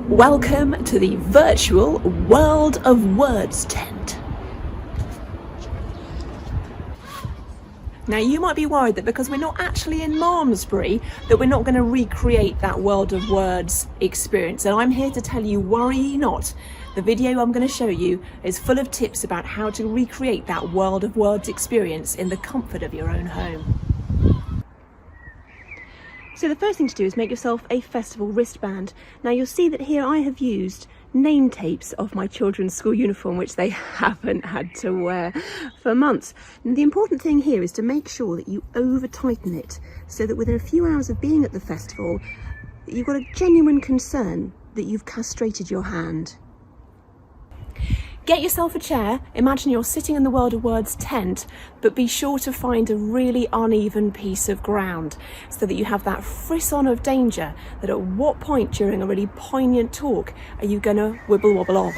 Welcome to the virtual World of Words tent. Now you might be worried that because we're not actually in Malmesbury that we're not going to recreate that World of Words experience, and I'm here to tell you, worry ye not. The video I'm going to show you is full of tips about how to recreate that World of Words experience in the comfort of your own home. So the first thing to do is make yourself a festival wristband. Now you'll see that here I have used name tapes of my children's school uniform, which they haven't had to wear for months. And the important thing here is to make sure that you over tighten it so that within a few hours of being at the festival, you've got a genuine concern that you've castrated your hand. Get yourself a chair, imagine you're sitting in the World of Words tent, but be sure to find a really uneven piece of ground so that you have that frisson of danger that at what point during a really poignant talk are you going to wibble wobble off.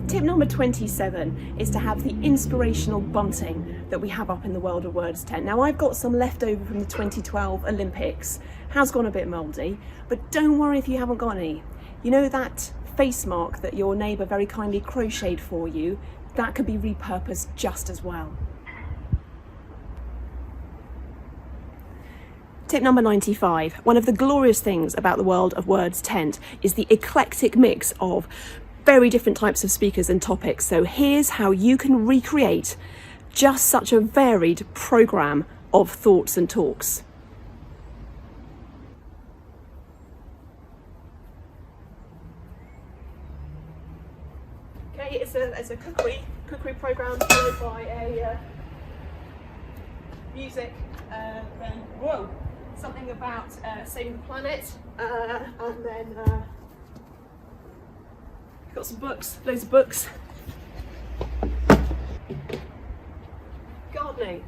Tip number 27 is to have the inspirational bunting that we have up in the World of Words tent. Now I've got some left over from the 2012 Olympics, has gone a bit mouldy, but don't worry if you haven't got any. You know that face mark that your neighbour very kindly crocheted for you, that could be repurposed just as well. Tip number 95. One of the glorious things about the World of Words tent is the eclectic mix of very different types of speakers and topics. So here's how you can recreate just such a varied programme of thoughts and talks. Okay, it's a cookery programme followed by a music, then whoa, something about saving the planet, and then got some books, loads of books, gardening.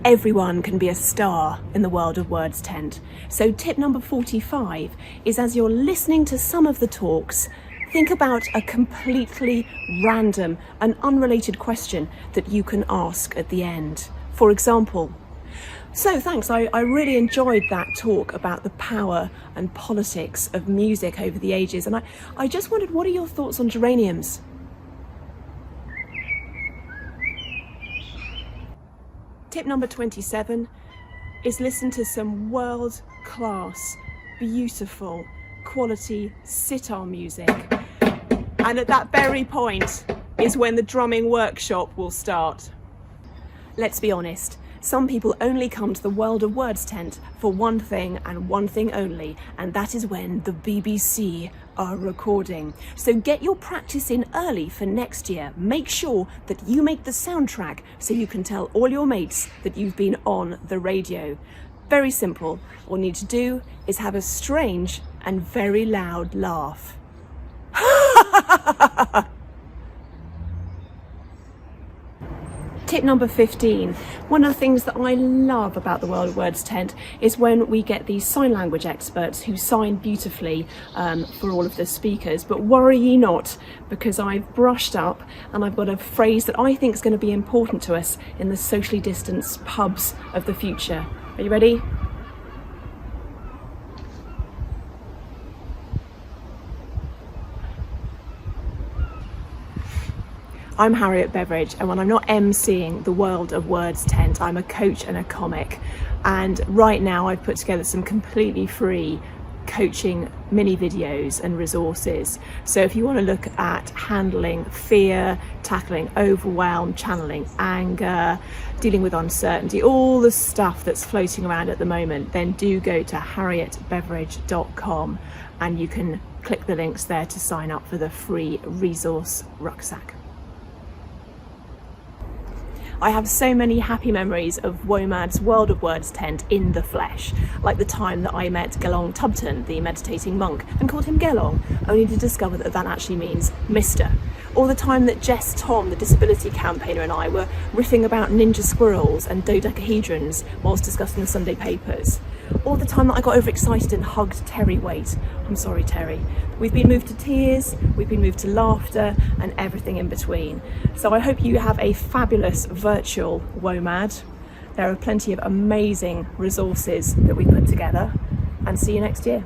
Everyone can be a star in the World of Words tent. So tip number 45 is, as you're listening to some of the talks, think about a completely random and unrelated question that you can ask at the end. For example, so thanks, I really enjoyed that talk about the power and politics of music over the ages, and I just wondered, what are your thoughts on geraniums? Tip number 27 is listen to some world-class, beautiful, quality sitar music. And at that very point is when the drumming workshop will start. Let's be honest, some people only come to the World of Words tent for one thing and one thing only, and that is when the BBC are recording. So get your practice in early for next year. Make sure that you make the soundtrack so you can tell all your mates that you've been on the radio. Very simple. All you need to do is have a strange and very loud laugh. Tip number 15. One of the things that I love about the World of Words tent is when we get these sign language experts who sign beautifully for all of the speakers. But worry ye not, because I've brushed up and I've got a phrase that I think is going to be important to us in the socially distanced pubs of the future. Are you ready? I'm Harriet Beveridge, and when I'm not emceeing the World of Words tent, I'm a coach and a comic. And right now I've put together some completely free coaching mini videos and resources. So if you want to look at handling fear, tackling overwhelm, channeling anger, dealing with uncertainty, all the stuff that's floating around at the moment, then do go to harrietbeveridge.com and you can click the links there to sign up for the free resource rucksack. I have so many happy memories of WOMAD's World of Words tent in the flesh, like the time that I met Gelong Tubton, the meditating monk, and called him Gelong, only to discover that that actually means Mr. Or the time that Jess Tom, the disability campaigner, and I were riffing about ninja squirrels and dodecahedrons whilst discussing the Sunday papers. Or the time that I got overexcited and hugged Terry Waite. I'm sorry, Terry. We've been moved to tears, we've been moved to laughter, and everything in between. So I hope you have a fabulous virtual WOMAD. There are plenty of amazing resources that we put together, and see you next year.